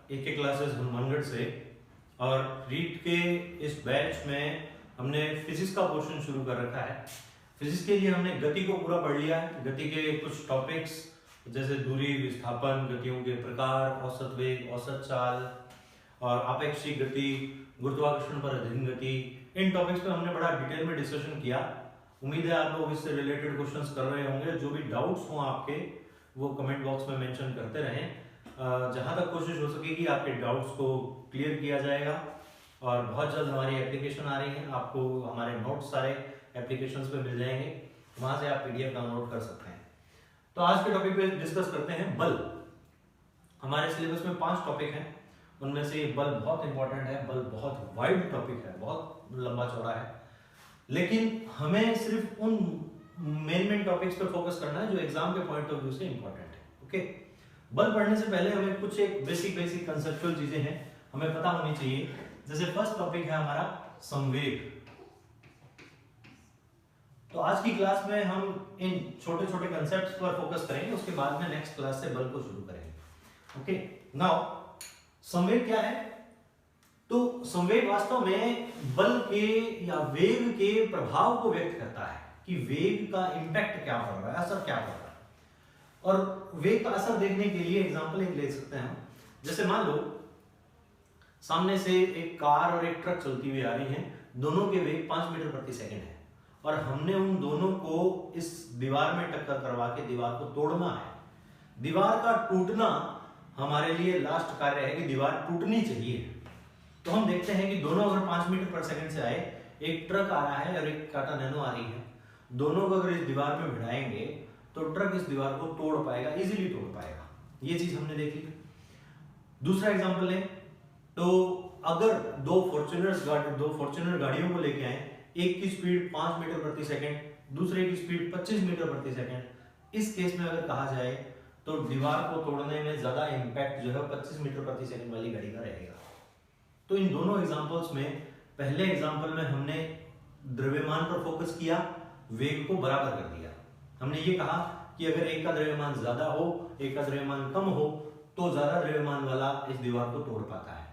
AK classes Hanumangarh से। और रीट के इस बैच में हमने फिजिक्स का पोर्शन शुरू कर रखा है। फिजिक्स के लिए हमने गति को पूरा पढ़ लिया है। गति के कुछ टॉपिक्स जैसे दूरी, विस्थापन, गतियों के प्रकार, औसत वेग, औसत चाल और आपेक्षिक गति, गुरुत्वाकर्षण पर अधीन गति, इन टॉपिक्स पे हमने बड़ा डिटेल में डिस्कशन किया। उम्मीद है आप लोग इससे रिलेटेड क्वेश्चंस कर रहे होंगे। जो भी डाउट्स हों आपके वो कमेंट बॉक्स में मेंशन करते रहें। जहां तक कोशिश हो सकेगी आपके डाउट्स को क्लियर किया जाएगा। और बहुत जल्द हमारी एप्लीकेशन आ रही है, आपको हमारे नोट्स सारे एप्लीकेशंस पे मिल जाएंगे, वहां से आप PDF डाउनलोड कर सकते हैं। तो आज के टॉपिक पे डिस्कस करते हैं बल। हमारे सिलेबस में 5 टॉपिक हैं, उनमें से ये बल बहुत इंपॉर्टेंट है। बल बहुत वाइड टॉपिक है, बहुत लंबा चौड़ा है, लेकिन हमें सिर्फ उन मेन टॉपिक्स पे फोकस करना है जो एग्जाम के पॉइंट ऑफ व्यू से इंपॉर्टेंट है। ओके, बल पढ़ने से पहले हमें कुछ एक बेसिक कंसेप्चुअल चीजें हैं हमें पता होनी चाहिए। जैसे फर्स्ट टॉपिक है हमारा संवेग। तो आज की क्लास में हम इन छोटे छोटे कंसेप्ट्स पर फोकस करेंगे, उसके बाद में नेक्स्ट क्लास से बल को शुरू करेंगे। ओके, नाउ संवेग क्या है? तो संवेग वास्तव में बल के या वेग के प्रभाव को व्यक्त करता है कि वेग का इंपैक्ट क्या पड़ रहा है, असर क्या पड़ रहा है। और वेग का असर देखने के लिए एग्जांपल एक ले सकते हैं हम। जैसे मान लो सामने से एक कार और एक ट्रक चलती हुई आ रही हैं, दोनों के वेग 5 मीटर प्रति सेकंड है और हमने उन दोनों को इस दीवार में टक्कर करवा के दीवार को तोड़ना है। दीवार का टूटना हमारे लिए लास्ट कार्य है कि दीवार टूटनी चाहिए। तो हम देखते हैं कि दोनों अगर 5 मीटर पर सेकंड से आए, एक ट्रक आ रहा है और एक टाटा नैनो आ रही है, दोनों को अगर इस दीवार में भिड़ाएंगे तो ट्रक इस दीवार को तोड़ पाएगा, इजीली तोड़ पाएगा। ये चीज हमने देख ली। दूसरा एग्जांपल है, तो अगर दो फॉर्च्यूनर गाड़ियों को लेके आए, एक की स्पीड 5 मीटर प्रति सेकंड, दूसरे की स्पीड 25 मीटर प्रति सेकंड। इस केस में अगर कहा जाए तो दीवार को तोड़ने में ज्यादा इंपैक्ट जो है 25 मीटर प्रति सेकंड वाली गाड़ी का रहेगा। तो इन दोनों एग्जांपल्स में, पहले एग्जांपल में हमने द्रव्यमान पर फोकस किया, वेग को बराबर कर दिया। हमने ये कहा कि अगर एक का द्रव्यमान ज्यादा हो, एक का द्रव्यमान कम हो, तो ज्यादा द्रव्यमान वाला इस दीवार को तोड़ पाता है।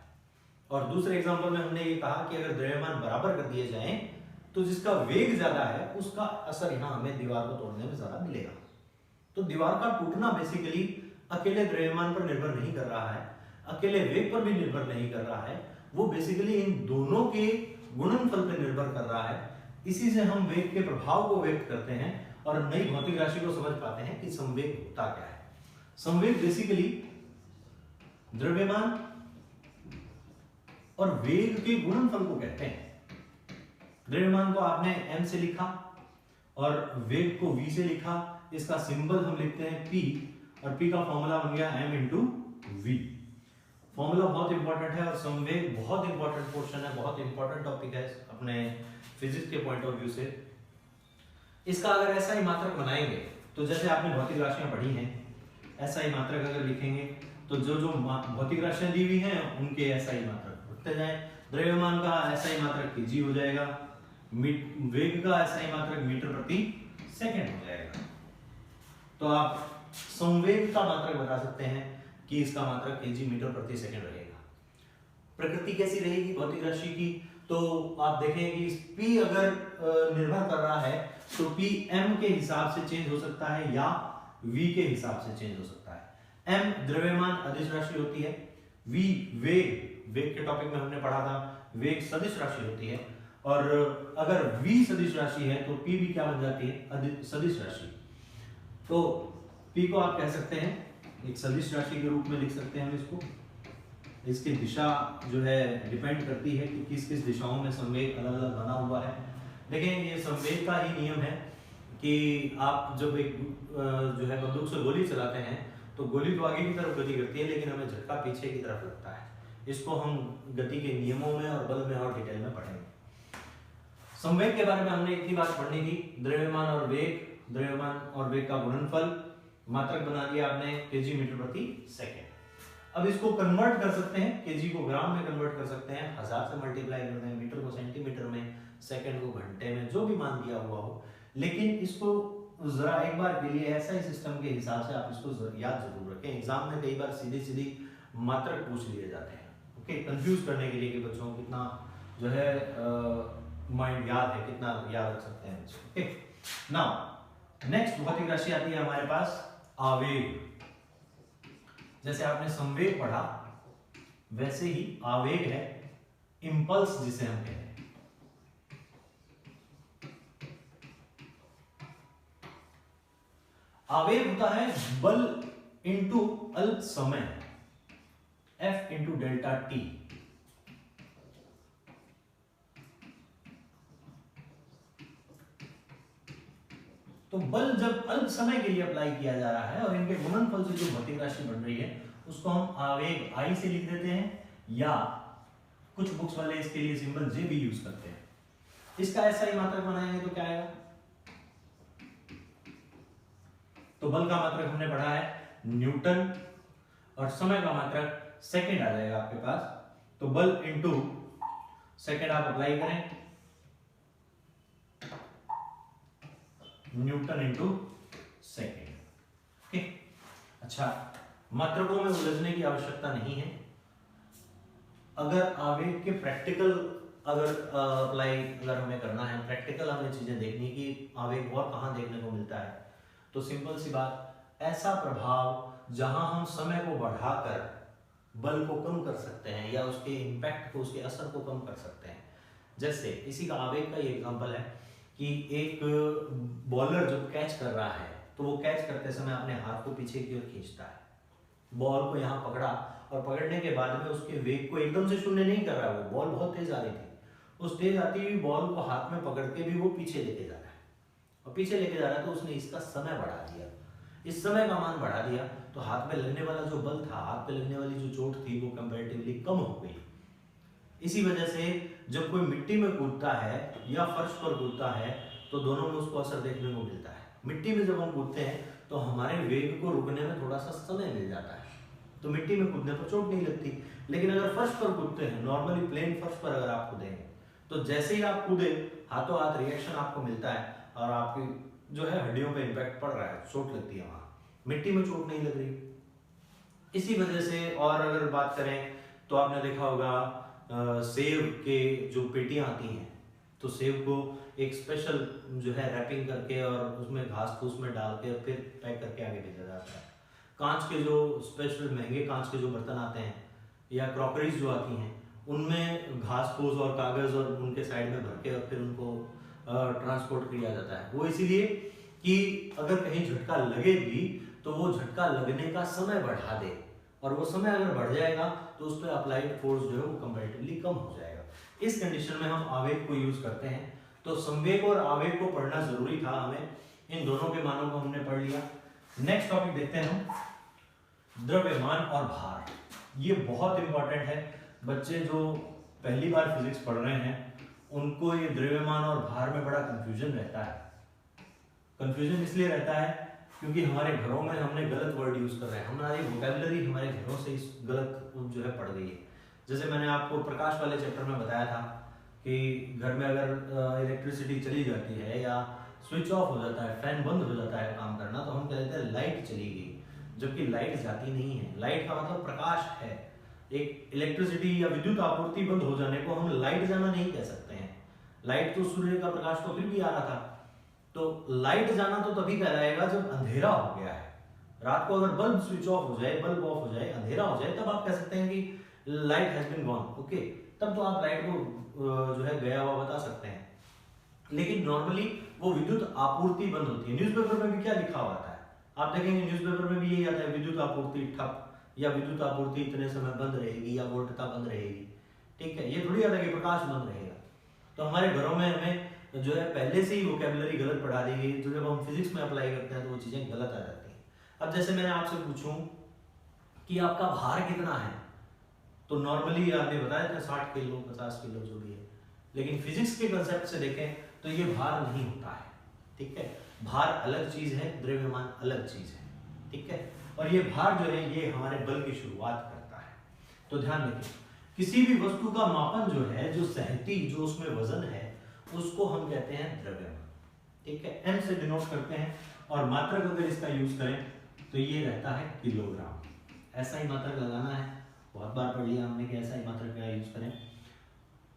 और दूसरे एग्जांपल में हमने ये कहा कि अगर द्रव्यमान बराबर कर दिए जाएं तो जिसका वेग ज्यादा है उसका असर यहां हमें दीवार को तोड़ने में ज्यादा मिलेगा। तो दीवार का टूटना बेसिकली अकेले द्रव्यमान पर निर्भर नहीं कर रहा है, अकेले वेग पर भी निर्भर नहीं कर रहा है, वो बेसिकली इन दोनों के गुणनफल पर निर्भर कर रहा है। इसी से हम वेग के प्रभाव को व्यक्त करते हैं और नई भौतिक राशि को समझ पाते हैं कि संवेग होता क्या है। संवेग बेसिकली द्रव्यमान और वेग के गुणनफल को कहते हैं। द्रव्यमान को आपने m से लिखा और वेग को v से लिखा। इसका सिंबल हम लिखते हैं p और p का फॉर्मूला बन गया m × v। फॉर्मूला बहुत इंपॉर्टेंट है और संवेग बहुत इंपॉर्टेंट पोर्शन है, बहुत इंपॉर्टेंट टॉपिक है अपने फिजिक्स के पॉइंट ऑफ व्यू से। इसका अगर ऐसा ही मात्रक बनाएंगे तो जैसे आपने भौतिक राशियां पढ़ी हैं, ऐसा ही मात्रक अगर लिखेंगे तो जो भौतिक राशियां दी हुई हैं उनके ऐसा ही मात्रक लिखते जाएं। द्रव्यमान का ऐसा ही मात्रक kg हो जाएगा, वेग का ऐसा ही मात्रक मीटर प्रति सेकंड हो जाएगा। तो आप संवेग का मात्रक बता सकते हैं कि इसका मात्रक kg मीटर प्रति सेकंड रहेगा। प्रकृति कैसी रहेगी भौतिक राशि की? तो आप देखें कि p अगर निर्भर कर रहा है तो p m के हिसाब से चेंज हो सकता है या v के हिसाब से चेंज हो सकता है। m द्रव्यमान अदिश राशि होती है, v वेग के टॉपिक में हमने पढ़ा था, वेग सदिश राशि होती है। और अगर v सदिश राशि है तो p भी क्या बन जाती है? सदिश राशि। तो p को आप कह सकते हैं एक सदिश राशि के रूप में लिख सकते हैं हम इसको। इसकी दिशा जो है डिपेंड करती है कि किस किस दिशाओं में संवेग अलग अलग बना हुआ है। देखें, ये संवेग का ही नियम है कि आप जब एक जो है बंदूक से गोली चलाते हैं तो गोली तो आगे की तरफ गति करती है, लेकिन हमें झटका पीछे की तरफ लगता है। इसको हम गति के नियमों में और बल में और डिटेल में पढ़ेंगे। संवेग के बारे में हमने इतनी बात पढ़नी थी। द्रव्यमान और वेग का गुणनफल मात्रक बना दिया आपने kg मीटर प्रति सेकंड। अब इसको कन्वर्ट कर सकते हैं, kg को ग्राम में कन्वर्ट कर सकते हैं, 1000 से मल्टीप्लाई करते हैं, मीटर को सेंटीमीटर में, सेकंड को घंटे में, जो भी मान दिया हुआ हो। लेकिन इसको जरा एक बार के लिए ऐसा ही सिस्टम के हिसाब से आप इसको याद जरूर रखें। एग्जाम में कई बार सीधी मात्रक पूछ लिए जाते हैं। ओके, कंफ्यूज करने के लिए कि बच्चों को कितना जो है माइंड याद है, कितना याद रख सकते हैं बच्चे। ओके, नाउ नेक्स्ट भौतिक राशि आती है हमारे पास आवेग। जैसे आपने संवेग पढ़ा वैसे ही आवेग है इंपल्स जिसे हम कहते हैं। आवेग होता है बल इंटू अल्प समय F इंटू डेल्टा टी। तो बल जब अल्प समय के लिए अप्लाई किया जा रहा है और इनके गुणनफल से जो भौतिक राशि बन रही है उसको हम आवेग आई से लिख देते हैं, या कुछ बुक्स वाले इसके लिए सिंबल जे भी यूज करते हैं। इसका ऐसा ही मात्रक बनाएंगे तो क्या आएगा? तो बल का मात्रक हमने पढ़ा है न्यूटन और समय का मात्रक सेकंड आ जाएगा आपके पास। तो बल इंटू सेकंड आप अप्लाई करें, न्यूटन इंटू सेकेंड। ओके, अच्छा, मात्रकों में उलझने की आवश्यकता नहीं है। अगर आवेग के प्रैक्टिकल अगर हमें करना है, प्रैक्टिकल हमें चीजें देखनी कि आवेग और कहां देखने को मिलता है, तो सिंपल सी बात, ऐसा प्रभाव जहां हम समय को बढ़ाकर बल को कम कर सकते हैं या उसके इंपैक्ट को, उसके असर को कम कर सकते हैं। जैसे इसी का आवेग का ये एग्जांपल है कि एक बॉलर जब कैच कर रहा है तो वो कैच करते समय अपने हाथ को पीछे की ओर खींचता है, बॉल को यहाँ पकड़ा और पकड़ने के बाद में उसके वेग को एकदम से शून्य नहीं कर रहा है, वो बॉल बहुत तेज आ रही थी, उस तेज आती हुई बॉल को हाथ में पकड़ के भी वो पीछे लेके जा रहा है, और पीछे लेके जा रहा है तो उसने इसका समय बढ़ा दिया। इस समय का मान बढ़ा दिया तो हाथ पे लगने वाला जो बल था, हाथ पे लगने वाली जो चोट थी, वो कंपैरेटिवली कम हो गई। इसी वजह से जब कोई मिट्टी में कूदता है या फर्श पर कूदता है तो दोनों में उसको असर देखने को मिलता है। मिट्टी में जब हम कूदते हैं तो हमारे वेग को रुकने में थोड़ा सा समय मिल जाता है, तो मिट्टी में कूदने पर चोट नहीं लगती। लेकिन अगर फर्श पर कूदते हैं, नॉर्मली प्लेन फर्श पर अगर आप कूदेंगे तो जैसे ही आप कूदे हाथों हाथ रिएक्शन आपको मिलता है और आपकी जो है हड्डियों पे इम्पैक्ट पड़ रहा है, चोट लगती है, वहां मिट्टी में चोट नहीं लग रही। इसी वजह से, और अगर बात करें तो आपने देखा होगा सेब के जो पेटियां आती हैं, तो सेब को एक स्पेशल जो है रैपिंग करके और उसमें घास फूस में डाल के फिर पैक करके आगे भेजा जाता है। कांच के जो स्पेशल महंगे कांच के जो बर्तन आते हैं या क्रॉकरीज जो आती हैं, उनमें घास फूस और कागज और उनके साइड में भर के और फिर उनको ट्रांसपोर्ट किया जाता है। वो इसलिए कि अगर कहीं झटका लगे भी तो वो झटका लगने का समय बढ़ा दे, और वो समय अगर बढ़ जाएगा तो उस पर अप्लाइड फोर्स जो है वो कंपैरेटिवली कम हो जाएगा। इस कंडीशन में हम आवेग को यूज करते हैं। तो संवेग और आवेग को पढ़ना जरूरी था हमें, इन दोनों के मानों को हमने पढ़ लिया। नेक्स्ट टॉपिक देखते हैं हम, द्रव्यमान और भार। ये बहुत इंपॉर्टेंट है। बच्चे जो पहली बार फिजिक्स पढ़ रहे हैं उनको ये द्रव्यमान और भार में बड़ा कंफ्यूजन रहता है। कंफ्यूजन इसलिए रहता है क्योंकि हमारे घरों में हमने गलत वर्ड यूज कर रहे हैं, हमारी वोकैबुलरी हमारे घरों से इस गलत जो है पड़ गई है। जैसे मैंने आपको प्रकाश वाले चैप्टर में बताया था कि घर में अगर इलेक्ट्रिसिटी चली जाती है या स्विच ऑफ हो जाता है, फैन बंद हो जाता है काम करना, तो हम कहते हैं लाइट चली गई, जबकि लाइट जाती नहीं है। लाइट का मतलब प्रकाश है। एक इलेक्ट्रिसिटी या विद्युत आपूर्ति बंद हो जाने को हम लाइट जाना नहीं कह सकते हैं। लाइट तो सूर्य का प्रकाश तो फिर भी आ रहा था, तो लाइट जाना तो तभी कहलाएगा जब अंधेरा हो गया है। रात को अगर बल्ब स्विच ऑफ हो जाए, बल्ब ऑफ हो जाए, अंधेरा हो जाए, तब आप कह सकते हैं कि light has been gone. Okay, तब तो आप लाइट को जो है गया हुआ बता सकते हैं। लेकिन नॉर्मली वो विद्युत आपूर्ति बंद होती है। न्यूज़पेपर में भी क्या लिखा हुआ है, आप देखेंगे न्यूज़पेपर में भी यही आता है, विद्युत आपूर्ति ठप, या विद्युत आपूर्ति इतने समय बंद रहेगी या वोल्टता बंद रहेगी। ठीक है, ये थोड़ी आता है कि प्रकाश बंद रहेगा। तो हमारे घरों में हमें जो है पहले से ही वोकैबुलरी गलत पढ़ा दी गई, जो जब हम फिजिक्स में अप्लाई करते हैं तो वो चीजें गलत आ जाती हैं। अब जैसे मैंने आपसे पूछूं कि आपका भार कितना है, तो नॉर्मली आपने बताया था 60 किलो 50 किलो जो भी है, लेकिन फिजिक्स के कंसेप्ट से देखें तो ये भार नहीं होता है। ठीक है, भार अलग चीज है, द्रव्यमान अलग चीज है। ठीक है, और ये भार जो है ये हमारे बल की शुरुआत करता है। तो ध्यान रखिए, किसी भी वस्तु का मापन जो है, जो सहती, जो उसमें वजन है, उसको हम कहते हैं द्रव्यमान। ठीक है, m से डिनोट करते हैं, और मात्रक अगर इसका यूज करें तो ये रहता है किलोग्राम। ऐसा ही मात्रक लगाना है बहुत बार पढ़ लिया हमने कि ऐसा ही मात्रक का यूज करें।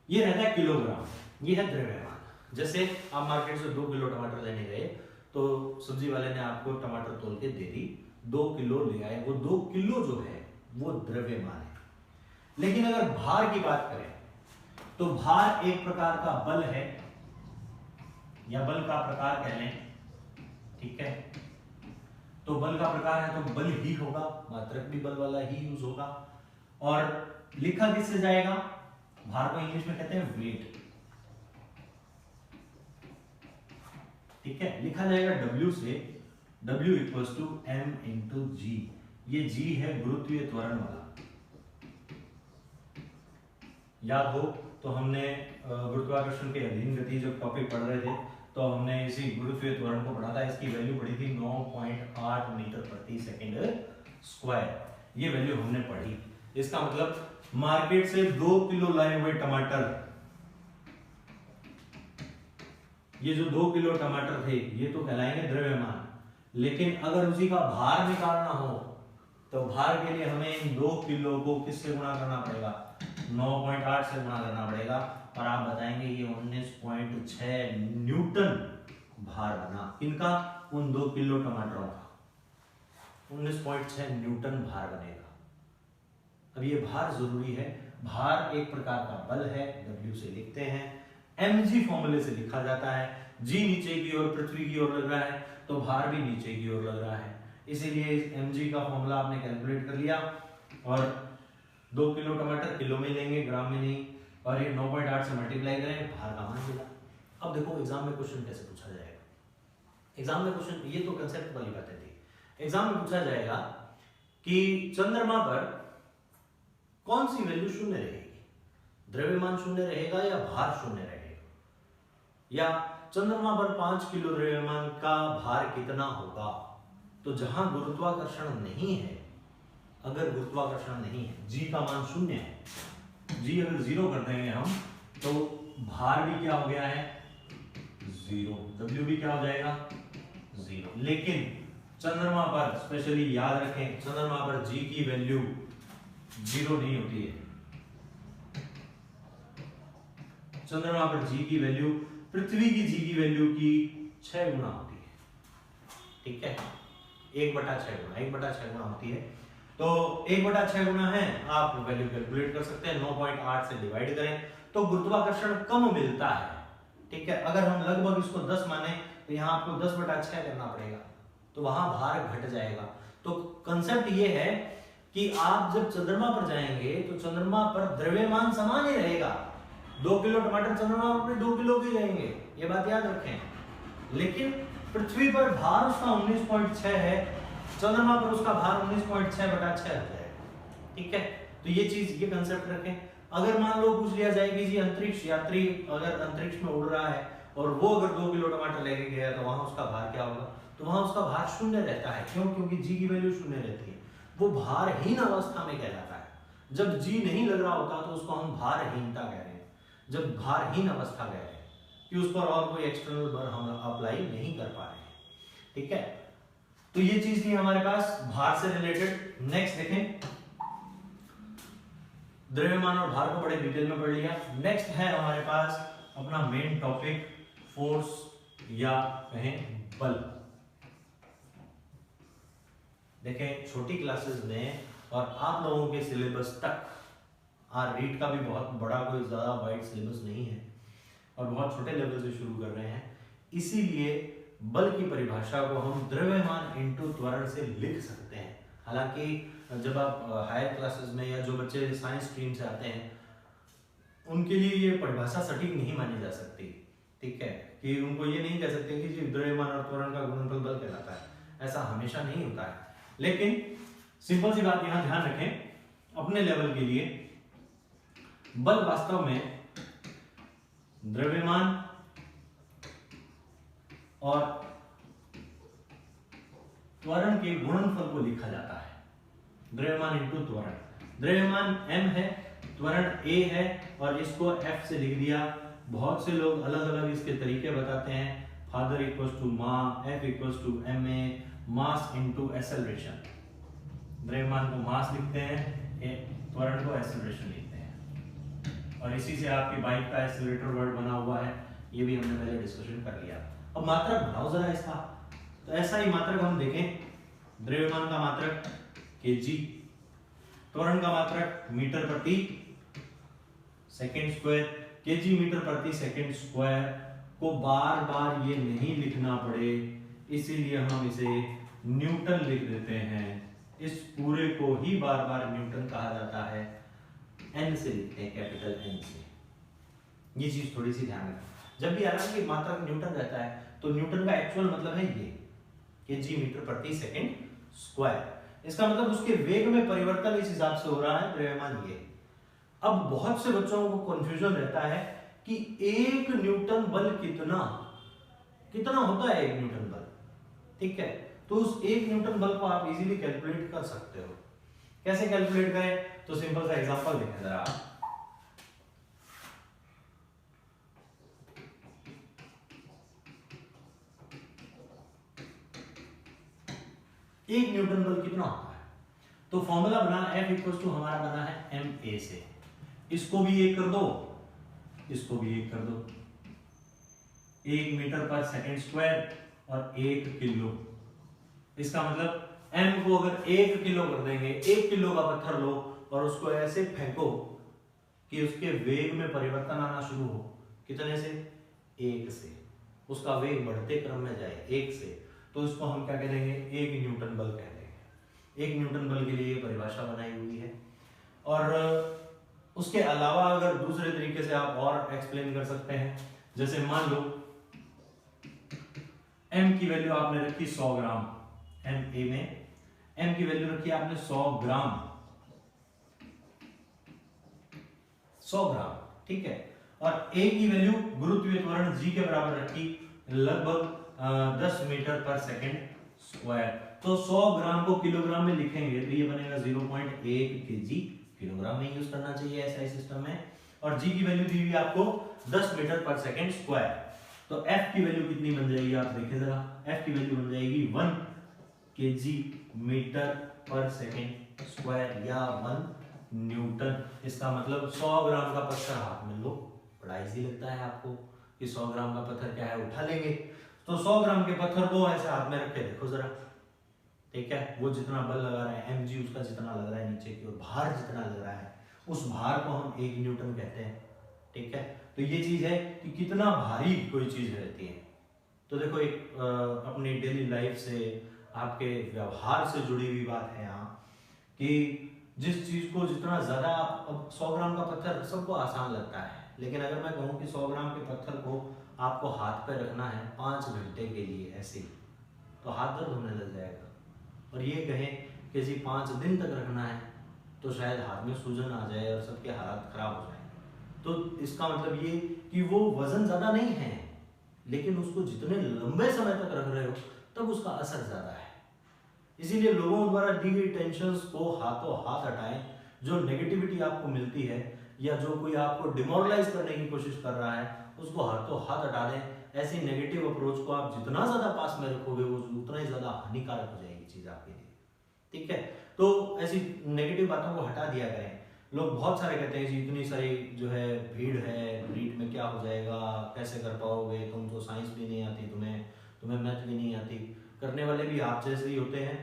ये रहता है किलोग्राम, ये है द्रव्यमान। जैसे आप मार्केट से 2 किलो टमाटर लेने गए तो सब्जी वाले ने आपको टमाटर तोल के दे दी, 2 किलो ले आए, वो 2 किलो जो है वो द्रव्यमान है। लेकिन अगर भार की बात करें तो भार एक प्रकार का बल है या बल का प्रकार कह लें, ठीक है। तो बल का प्रकार है तो बल ही होगा, मात्रक भी बल वाला ही यूज होगा। और लिखा किससे जाएगा, भार को इंग्लिश में कहते हैं वेट, ठीक है। लिखा जाएगा W से, W equals to M into g. ये G है गुरुत्वीय त्वरण वाला। याद हो तो हमने गुरुत्वाकर्षण के अधीन गति जब टॉपिक पढ़ रहे थे तो हमने इसी गुरुत्वीय त्वरण को पढ़ा था। इसकी वैल्यू पढ़ी थी 9.8 मीटर प्रति सेकंड स्क्वायर। ये वैल्यू हमने पढ़ी। इसका मतलब मार्केट से 2 किलो लाए हुए टमाटर, ये जो 2 किलो टमाटर थे ये तो कहलाएंगे द्रव्यमान। लेकिन अगर उसी का भार निकालना हो तो भार के लिए हमें इन 2 किलो को किससे गुणा करना पड़ेगा, 9.8 से गुणा करना पड़ेगा। और आप बताएंगे ये 19.6 न्यूटन भार बना। इनका उन 2 किलो टमाटरों का 19.6 न्यूटन भार बनेगा। अब ये भार जरूरी है। भार एक प्रकार का बल है, W से लिखते हैं। mg फॉर्मूले से लिखा जाता है। g नीचे की ओर पृथ्वी की ओर लग रहा है तो भार भी नीचे की ओर लग रहा है, इसीलिए mg का फॉर्मूला आपने कैलकुलेट कर लिया। और 2 किलो टमाटर किलो में लेंगे, ग्राम में नहीं, और ये 9.8 से मल्टीप्लाई करें, भार का मान मिला। अब देखो एग्जाम में क्वेश्चन कैसे पूछा जाएगा। एग्जाम में क्वेश्चन, ये तो कंसेप्ट वाली बातें थी। एग्जाम में पूछा जाएगा कि चंद्रमा पर कौन सी वैल्यू शून्य रहेगी, द्रव्यमान शून्य रहेगा या भार शून्य रहेगा, या चंद्रमा पर 5 किलो द्रव्यमान का भार कितना होगा। तो जहां गुरुत्वाकर्षण नहीं है, अगर गुरुत्वाकर्षण नहीं है, g का मान शून्य है, g अगर 0 कर देंगे हम तो भार भी क्या हो गया है 0, w भी क्या हो जाएगा 0। लेकिन चंद्रमा पर स्पेशली याद रखें, चंद्रमा पर g की वैल्यू 0 नहीं होती है। चंद्रमा पर g की वैल्यू पृथ्वी की g की वैल्यू की 6 गुना होती है, ठीक है। 1/6 गुना, 1/6 गुना होती है। तो 1/6 गुना है, आप वैल्यू कैलकुलेट कर सकते हैं। 9.8 से डिवाइड करें तो गुरुत्वाकर्षण कम मिलता है, ठीक है। अगर हम लगभग इसको 10 माने तो यहाँ आपको 10/6 करना पड़ेगा, तो वहां भार घट जाएगा। तो कंसेप्ट ये है कि आप जब चंद्रमा पर जाएंगे तो चंद्रमा पर द्रव्यमान समान ही रहेगा। 2 किलो टमाटर चंद्रमा पर 2 किलो के रहेंगे, ये बात याद रखें। लेकिन पृथ्वी पर भार उसका 19.6 है, चंद्रमा पर उसका भार 19.6/6 हो जाएगा, ठीक है। तो ये चीज, ये कंसेप्ट रखें। अगर मान लो पूछ लिया जाए कि जी अंतरिक्ष यात्री अगर अंतरिक्ष में उड़ रहा है और वो अगर 2 किलो टमाटर लेके गया तो वहां उसका भार क्या होगा, तो वहां उसका भार शून्य रहता है। क्यों? क्योंकि जी की वैल्यू शून्य रहती है, वो भारहीन अवस्था में कहलाता है। जब जी नहीं लग रहा होता तो उसको हम भारहीनता कह रहे हैं। जब भारहीन अवस्था कह रहे हैं कि उस पर और कोई एक्सटर्नल बल हम अप्लाई नहीं कर पा रहे हैं, ठीक है। तो ये चीज थी हमारे पास भार से रिलेटेड। नेक्स्ट देखें, द्रव्यमान और भार को बड़े डिटेल में पढ़ लिया। नेक्स्ट है हमारे पास अपना मेन टॉपिक फोर्स या कहें बल। देखें छोटी क्लासेस में और आप लोगों के सिलेबस तक, रीड का भी बहुत बड़ा कोई ज्यादा वाइड सिलेबस नहीं है और बहुत छोटे लेवल से शुरू कर रहे हैं, इसीलिए बल की परिभाषा को हम द्रव्यमान इंटू त्वरण से लिख सकते हैं। हालांकि जब आप हायर क्लासेस में या जो बच्चे साइंस स्ट्रीम से आते हैं उनके लिए ये परिभाषा सटीक नहीं मानी जा सकती, ठीक है, कि उनको ये नहीं कह सकते कि जी द्रव्यमान और त्वरण का गुणनफल बल कहलाता है। ऐसा हमेशा नहीं होता है। लेकिन सिंपल सी बात यहां ध्यान रखें अपने लेवल के लिए, बल वास्तव में द्रव्यमान और त्वरण के गुणनफल को लिखा जाता है। द्रव्यमान इंटू त्वरण। द्रव्यमान m है, त्वरण a है और इसको f से लिख दिया। बहुत से लोग अलग अलग इसके तरीके बताते हैं। फादर equals to m a, f equals to ma, mass into acceleration. द्रव्यमान को मास लिखते हैं, त्वरण को एक्सेलरेशन लिखते हैं। और इसी से आपकी बाइक का एक्सेलरेटर वर्ड बना हुआ है, ये भी हमने पहले डिस्कशन कर लिया। अब मात्रक बनाओ जरा इसका। तो ऐसा ही मात्रक हम देखें, द्रव्यमान का मात्रक केजी, त्वरण का मात्रक मीटर प्रति सेकंड स्क्वायर। केजी मीटर प्रति सेकंड स्क्वायर को बार बार ये नहीं लिखना पड़े, इसीलिए हम इसे न्यूटन लिख देते हैं। इस पूरे को ही बार बार न्यूटन कहा जाता है, एन से लिखते हैं, कैपिटल एन से। ये चीज थोड़ी सी ध्यान रखें, जब भी आ रहा है कि मात्रक न्यूटन रहता है तो न्यूटन का एक्चुअल मतलब है ये केजी मीटर प्रति सेकंड स्क्वायर। इसका मतलब उसके वेग में परिवर्तन इस हिसाब से हो रहा है, द्रव्यमान ये। अब बहुत से बच्चों को कंफ्यूजन रहता है कि एक न्यूटन बल कितना कितना होता है, एक न्यूटन बल, ठीक है। तो उस एक न्यूटन बल को आप इजीली कैलकुलेट कर सकते हो। कैसे कैलकुलेट करें, तो सिंपल सा एग्जांपल देखें जरा। एक न्यूटन बल कितना होता है, तो फॉर्मूला बना F इक्वल टू हमारा बना है ma से। इसको भी एक कर दो, इसको भी एक कर दो, 1 मीटर पर सेकंड स्क्वायर और 1 किलो। इसका मतलब m को अगर 1 किलो कर देंगे, 1 किलो का पत्थर लो और उसको ऐसे फेंको कि उसके वेग में परिवर्तन आना शुरू हो। कितने से? 1 से। उसका वेग बढ़ते क्रम में जाए 1 से, तो इसको हम क्या कह देंगे? 1 न्यूटन बल कह देंगे। 1 न्यूटन बल के लिए परिभाषा बनाई हुई है। और उसके अलावा अगर दूसरे तरीके से आप और एक्सप्लेन कर सकते हैं, जैसे मान लो m की वैल्यू आपने रखी 100 ग्राम, ma में m की वैल्यू रखी आपने 100 ग्राम, 100 ग्राम, ठीक है। और a की वैल्यू गुरुत्वीय त्वरण g के बराबर रखी लगभग 10 मीटर पर सेकंड स्क्वायर। तो 100 ग्राम को किलोग्राम में लिखेंगे तो ये बनेगा 0.1 केजी, किलोग्राम में यूज करना चाहिए एसआई सिस्टम में। और g की वैल्यू दी हुई आपको 10 मीटर पर सेकंड स्क्वायर। तो f की वैल्यू कितनी बन जाएगी आप देखिए जरा। f की वैल्यू बन जाएगी 1 केजी मीटर पर सेकंड स्क्वायर या 1 न्यूटन। इसका मतलब 100 ग्राम का पत्थर हाथ में लो, बड़ा इजी लगता है आपको कि 100 ग्राम का पत्थर क्या है, उठा लेंगे। तो 100 ग्राम के पत्थर को ऐसे हाथ में रख के देखो जरा, ठीक है। वो जितना बल लगा रहा है mg, उसका जितना लग रहा है नीचे की ओर, भार जितना लग रहा है, उस भार को हम 1 न्यूटन कहते हैं, ठीक है। तो ये चीज है कि कितना भारी कोई चीज रहती है। तो देखो एक अपनी डेली लाइफ से, आपके व्यवहार से जुड़ी हुई बात है यहाँ कि जिस चीज को जितना ज्यादा आप, अब 100 ग्राम का पत्थर सबको आसान लगता है, लेकिन अगर मैं कहूँ कि 100 ग्राम के पत्थर को आपको हाथ पे रखना है 5 घंटे के लिए ऐसे, तो हाथ दर्द होने लग जाएगा। और ये कहें कि जी 5 दिन तक रखना है तो शायद हाथ में सूजन आ जाए और सबके हालात खराब हो जाए। तो इसका मतलब ये कि वो वजन ज्यादा नहीं है, लेकिन उसको जितने लंबे समय तक रख रहे हो तब उसका असर ज्यादा है। इसीलिए लोगों द्वारा दी गई टेंशन्स को हाथों हाथ हटाएं। जो नेगेटिविटी आपको मिलती है या जो कोई आपको डिमोरलाइज करने की कोशिश कर रहा है, उसको हाथों हाथ हटा दें। ऐसी नेगेटिव अप्रोच को आप जितना ज्यादा पास में रखोगे वो उतना ही ज्यादा हानिकारक हो जाएगी चीज आपके लिए, ठीक है। तो ऐसी नेगेटिव बातों को हटा दिया करें। लोग बहुत सारे कहते हैं जी इतनी सारी जो है भीड़ है, नीट में क्या हो जाएगा, कैसे कर पाओगे, तुम तो साइंस भी नहीं आती, तुम्हें मैथ भी नहीं आती। करने वाले भी आप जैसे ही होते हैं,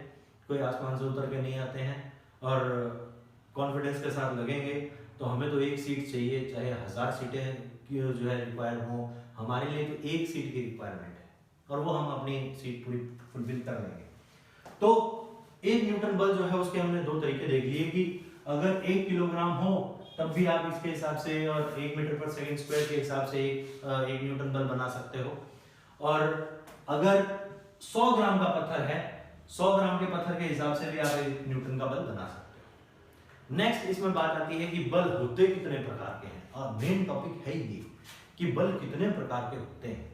कोई आसमान से उतर के नहीं आते हैं। और कॉन्फिडेंस के साथ लगेंगे तो हमें तो 1 सीट चाहिए, चाहे 1000 सीटें जो है रिक्वायर हो, हमारे लिए तो 1 सीट की रिक्वायरमेंट है और वो हम अपनी सीट पूरी फुलफिल कर लेंगे। तो 1 न्यूटन बल जो है उसके हमने 2 तरीके देख लिए कि अगर 1 किलोग्राम हो तब भी आप इसके हिसाब से, और 1 मीटर पर सेकंड स्क्वायर के हिसाब से 1 न्यूटन बल बना सकते हो। और अगर 100 ग्राम का पत्थर है, 100 ग्राम के पत्थर के हिसाब से भी आप 1 न्यूटन का बल बना सकते हो। नेक्स्ट इसमें बात आती है कि बल होते कितने प्रकार के हैं, और मेन टॉपिक है ये कि बल कितने प्रकार के होते हैं।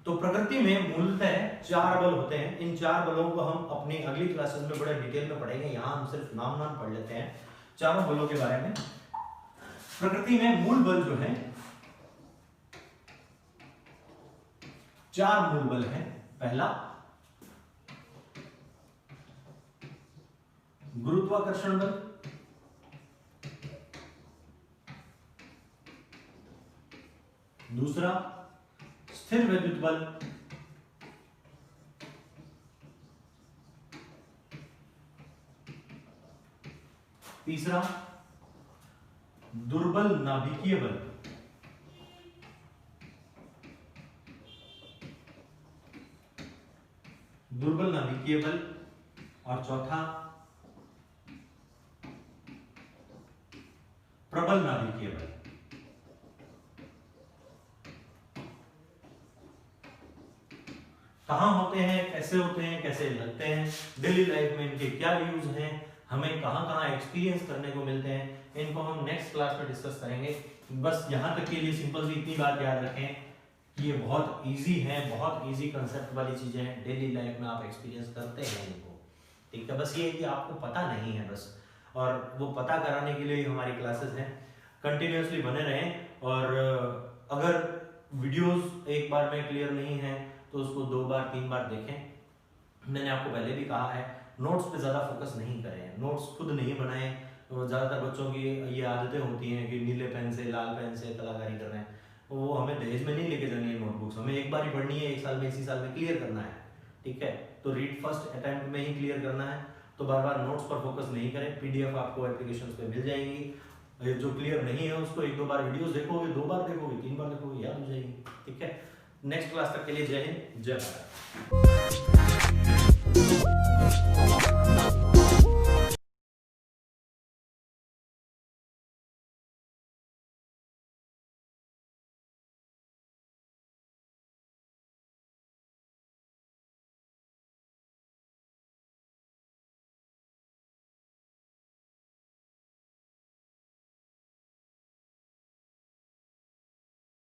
तो प्रकृति में मूलतः 4 बल होते हैं। इन 4 बलों को हम अपनी अगली क्लासेस में बड़े डिटेल में पढ़ेंगे, यहाँ हम सिर्फ नाम पढ़ लेते हैं चारों बलों के बारे में। प्रकृति में मूल बल जो है 4 मूल बल हैं। पहला गुरुत्वाकर्षण बल, दूसरा स्थिर विद्युत बल, तीसरा दुर्बल नाभिकीय बल, दुर्बल नाभिकीय बल, और चौथा प्रबल नाभिकीय बल। कहां होते हैं, कैसे होते हैं, कैसे लगते हैं, डेली लाइफ में इनके क्या यूज हैं, हमें कहां कहां एक्सपीरियंस करने को मिलते हैं, इनको हम नेक्स्ट क्लास में डिस्कस करेंगे। बस यहां तक के लिए सिंपल सी इतनी बात याद रखें कि ये बहुत इजी है, बहुत इजी कंसेप्ट वाली चीजें हैं, डेली लाइफ में आप एक्सपीरियंस करते हैं इनको, ठीक है। बस ये है कि आपको पता नहीं है बस, और वो पता कराने के लिए हमारी क्लासेस हैं। कंटिन्यूअसली बने रहें, और अगर वीडियोस एक बार में क्लियर नहीं है तो उसको 2 बार 3 बार देखें। मैंने आपको पहले भी कहा है, नोट्स पे ज़्यादा फोकस नहीं करें, नोट्स खुद नहीं बनाएं। तो ज़्यादातर बच्चों की ये आदतें होती हैं कि नीले पेन से, लाल पेन से कलाकारी कर रहे हैं, वो हमें दहेज में नहीं लेके जानी है नोटबुक्स, हमें एक बार ही पढ़नी है, 1 साल में, इसी साल में क्लियर करना है, ठीक है। तो रीड फर्स्ट अटेम्प्ट में ही क्लियर करना है, तो बार बार नोट्स पर फोकस नहीं करें। पीडीएफ आपको एप्लीकेशन पे मिल जाएंगी, जो क्लियर नहीं है उसको 1-2 बार वीडियोस देखोगे, 2 बार देखोगे, 3 बार देखोगे, याद हो जाएगी, ठीक है। नेक्स्ट क्लास तक के लिए जय हिंद, जय भारत।